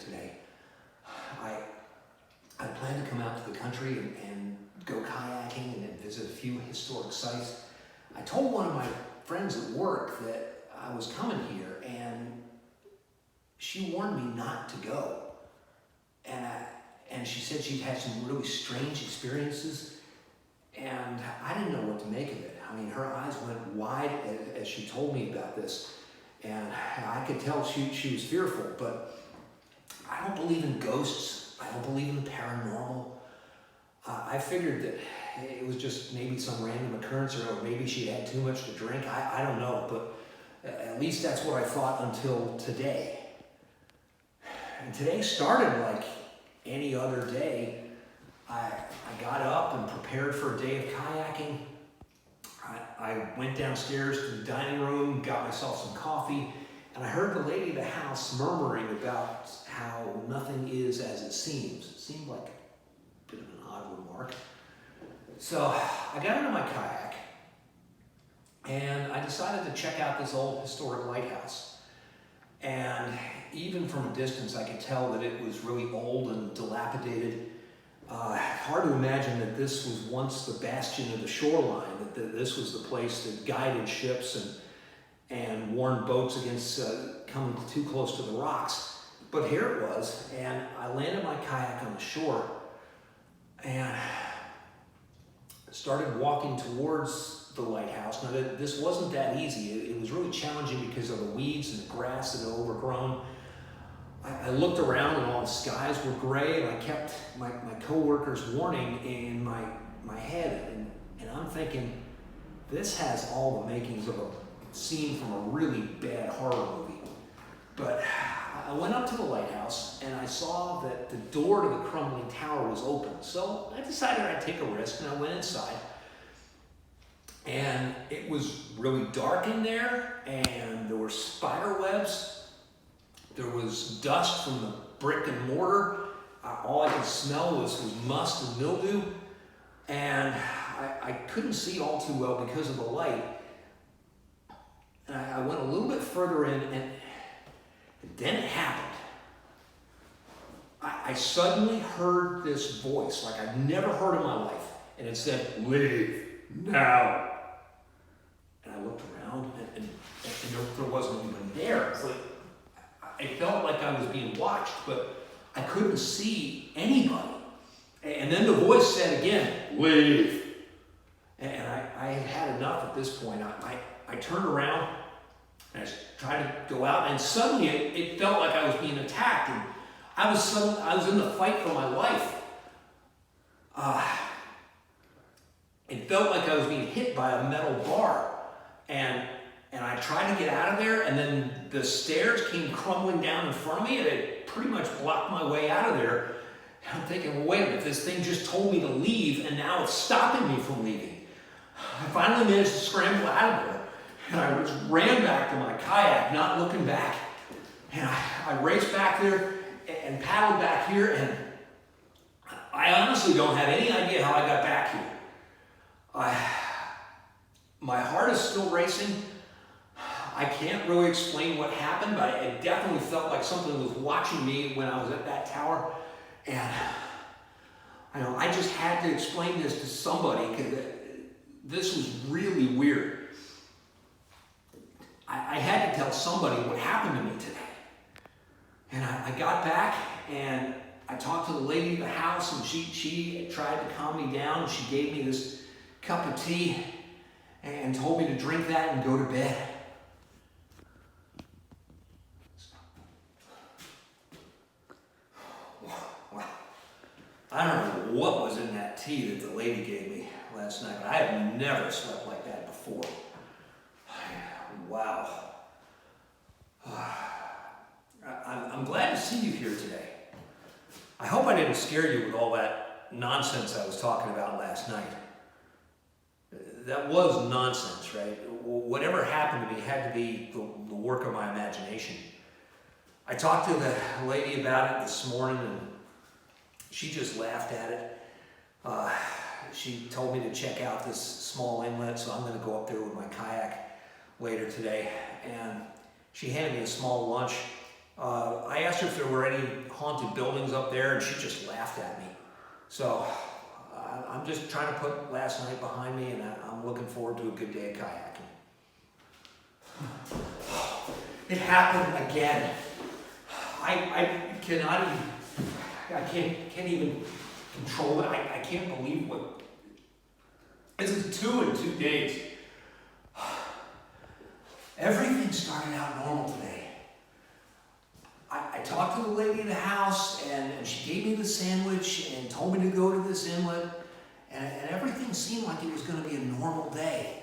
today. I plan to come out to the country and go kayaking and visit a few historic sites. I told one of my friends at work that I was coming here, and she warned me not to go. And she said she'd had some really strange experiences, and I didn't know what to make of it. I mean, her eyes went wide as she told me about this, and I could tell she was fearful, but I don't believe in ghosts. I don't believe in the paranormal. I figured that it was just maybe some random occurrence, or maybe she had too much to drink. I don't know, but at least that's what I thought until today. And today started like any other day. I got up and prepared for a day of kayaking. I went downstairs to the dining room, got myself some coffee, and I heard the lady of the house murmuring about how nothing is as it seems. It seemed like a bit of an odd remark. So I got into my kayak, and I decided to check out this old historic lighthouse. And even from a distance, I could tell that it was really old and dilapidated. Hard to imagine that this was once the bastion of the shoreline, that this was the place that guided ships and warned boats against coming too close to the rocks. But here it was, and I landed my kayak on the shore and started walking towards the lighthouse. Now, this wasn't that easy. It was really challenging because of the weeds and the grass that had overgrown. I looked around and all the skies were gray, and I kept my co-workers' warning in my head, and I'm thinking, this has all the makings of a scene from a really bad horror movie. But I went up to the lighthouse, and I saw that the door to the crumbling tower was open. So I decided I'd take a risk, and I went inside. And it was really dark in there, and there were spider webs. There was dust from the brick and mortar. All I could smell was must and mildew. And I couldn't see all too well because of the light. And I went a little bit further in, and then it happened. I suddenly heard this voice like I'd never heard in my life. And it said, "Leave now." And I looked around, and there wasn't anyone there. So I felt like I was being watched, but I couldn't see anybody. And then the voice said again, "Leave." And I had had enough at this point. I turned around, and I tried to go out, and suddenly it felt like I was being attacked, and I was in the fight for my life. It felt like I was being hit by a metal bar, and I tried to get out of there, and then the stairs came crumbling down in front of me, and it pretty much blocked my way out of there. And I'm thinking, well, wait a minute, this thing just told me to leave, and now it's stopping me from leaving. I finally managed to scramble out of there, and I just ran back to my kayak, not looking back. And I raced back there and paddled back here, and I honestly don't have any idea how I got back here. My heart is still racing. I can't really explain what happened, but it definitely felt like something was watching me when I was at that tower. And I just had to explain this to somebody because this was really weird. I had to tell somebody what happened to me today. And I got back, and I talked to the lady of the house, and she tried to calm me down. She gave me this cup of tea and told me to drink that and go to bed. Wow. I don't know what was in that tea that the lady gave me last night, but I have never slept like that before. Wow. I'm glad to see you here today. I hope I didn't scare you with all that nonsense I was talking about last night. That was nonsense, right? Whatever happened to me had to be the work of my imagination. I talked to the lady about it this morning, and she just laughed at it. She told me to check out this small inlet, so I'm going to go up there with my kayak later today. And she handed me a small lunch, I asked her if there were any haunted buildings up there, and she just laughed at me. So I'm just trying to put last night behind me, and I'm looking forward to a good day of kayaking. It happened again. I cannot even, can't even control it. I can't believe what, this is 2 in 2 days. Everything started out normal today. I talked to the lady in the house, and she gave me the sandwich and told me to go to this inlet, and everything seemed like it was going to be a normal day.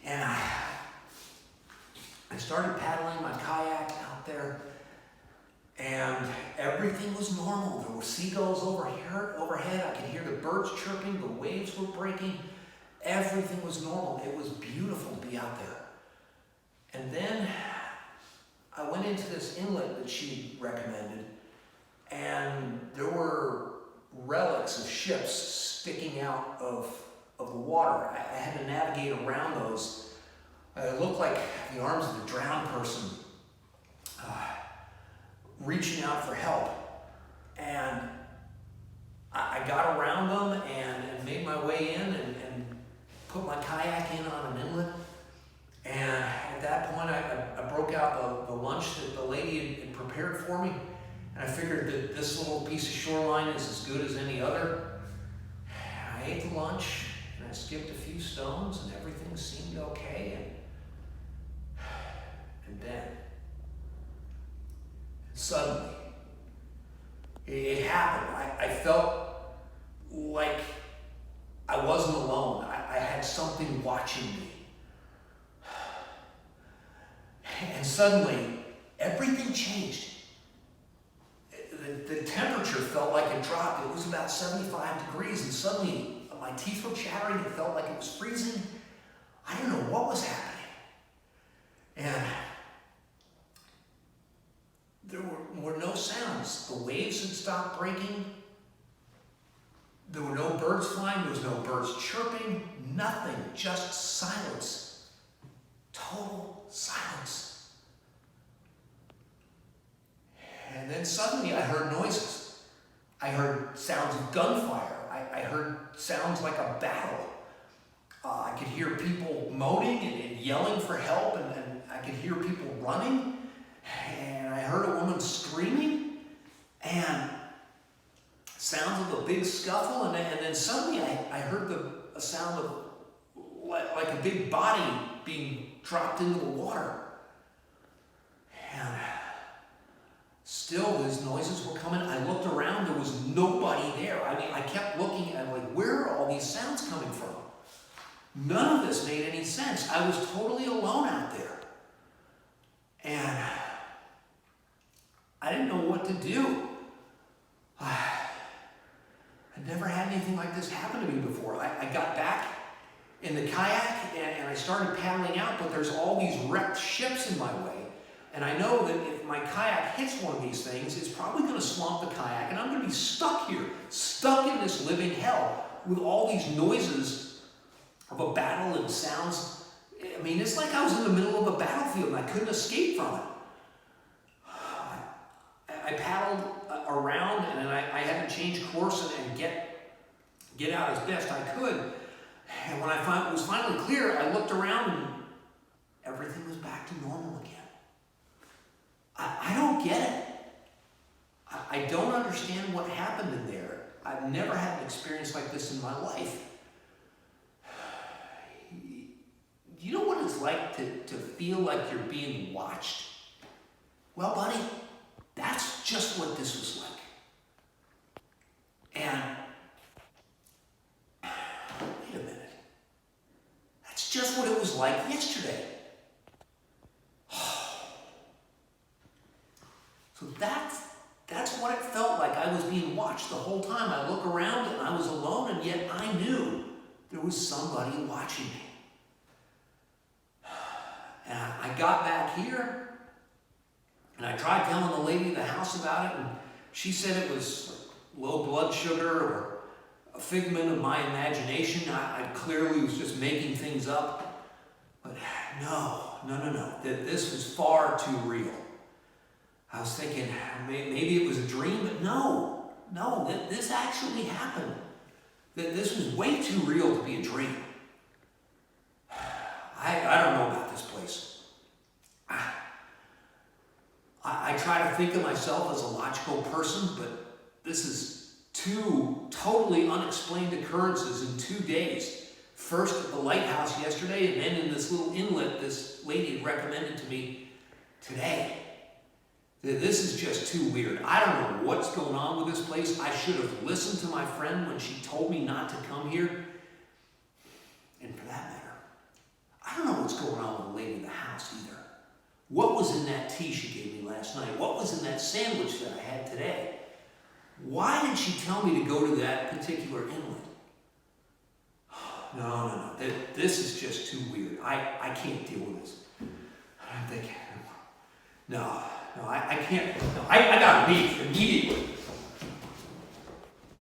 And I started paddling my kayak out there, and everything was normal. There were seagulls overhead. I could hear the birds chirping. The waves were breaking. Everything was normal. It was beautiful to be out there. And then I went into this inlet that she recommended, and there were relics of ships sticking out of the water. I had to navigate around those. It looked like the arms of a drowned person reaching out for help. And I got around them and made my way in and put my kayak in on an inlet. And at that point, I broke out the lunch that the lady had prepared for me. And I figured that this little piece of shoreline is as good as any other. I ate the lunch, and I skipped a few stones, and everything seemed okay. And then, suddenly, it happened. I felt like I wasn't alone. I had something watching me. And suddenly, everything changed. The temperature felt like it dropped. It was about 75 degrees, and suddenly my teeth were chattering. It felt like it was freezing. I didn't know what was happening. And there were no sounds. The waves had stopped breaking. There were no birds flying. There was no birds chirping. Nothing. Just silence. Total silence. And then suddenly I heard noises. I heard sounds of gunfire. I heard sounds like a battle. I could hear people moaning and yelling for help, and I could hear people running. And I heard a woman screaming, and sounds of a big scuffle, and then suddenly I heard a sound of like a big body being dropped into the water. And still, these noises were coming. I looked around, there was nobody there. I mean, I kept looking and like, where are all these sounds coming from? None of this made any sense. I was totally alone out there. And I didn't know what to do. I'd never had anything like this happen to me before. I got back in the kayak and I started paddling out, but there's all these wrecked ships in my way. And I know that if my kayak hits one of these things, it's probably going to swamp the kayak, and I'm going to be stuck here, stuck in this living hell with all these noises of a battle and sounds. I mean, it's like I was in the middle of a battlefield and I couldn't escape from it. I paddled around, and then I had to change course and get out as best I could. And when it was finally clear, I looked around and everything was back to normal again. I don't get it. I don't understand what happened in there. I've never had an experience like this in my life. You know what it's like to feel like you're being watched? Well, buddy, that's just what this was like. And, wait a minute. That's just what it was like yesterday. So that's what it felt like. I was being watched the whole time. I look around and I was alone, and yet I knew there was somebody watching me. And I got back here, and I tried telling the lady in the house about it, and she said it was low blood sugar or a figment of my imagination. I clearly was just making things up. But no. This was far too real. I was thinking maybe it was a dream, but no, this actually happened. That this was way too real to be a dream. I don't know about this place. I try to think of myself as a logical person, but this is two totally unexplained occurrences in 2 days. First at the lighthouse yesterday, and then in this little inlet this lady had recommended to me today. This is just too weird. I don't know what's going on with this place. I should have listened to my friend when she told me not to come here. And for that matter, I don't know what's going on with the lady in the house either. What was in that tea she gave me last night? What was in that sandwich that I had today? Why did she tell me to go to that particular inlet? No. This is just too weird. I can't deal with this. I'm thinking, no, I can't. No, I gotta leave immediately.